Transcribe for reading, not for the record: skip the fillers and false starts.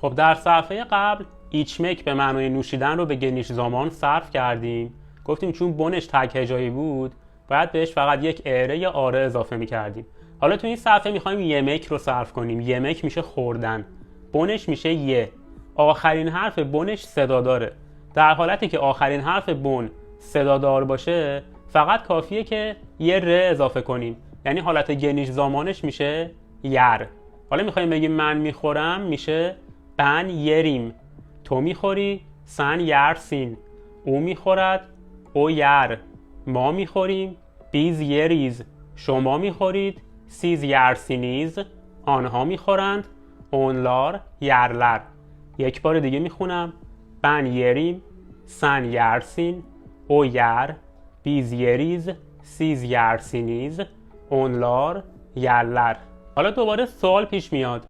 خب در صفحه قبل ایچمک به معنای نوشیدن رو به گنیش زامان صرف کردیم. گفتیم چون بنش تک هجایی بود باید بهش فقط یک اره یا آره اضافه میکردیم. حالا تو این صفحه میخوایم یمک رو صرف کنیم. یمک میشه خوردن، بنش میشه یه. آخرین حرف بنش صدا داره. در حالتی که آخرین حرف بن صدا دار باشه فقط کافیه که یه ر اضافه کنیم، یعنی حالت گنیش زامانش میشه یر. حالا میخوایم بگیم من میخورم میشه بن یریم. تو میخوری سن یرسین. او میخورد او یر. ما میخوریم بیز یریز. شما میخورید سیز یرسینیز. آنها میخورند اونلار یرلر. یک بار دیگه میخونم بن یریم سن یرسین او یر بیز یریز سیز یرسینیز اونلار یرلر. حالا دوباره سوال پیش میاد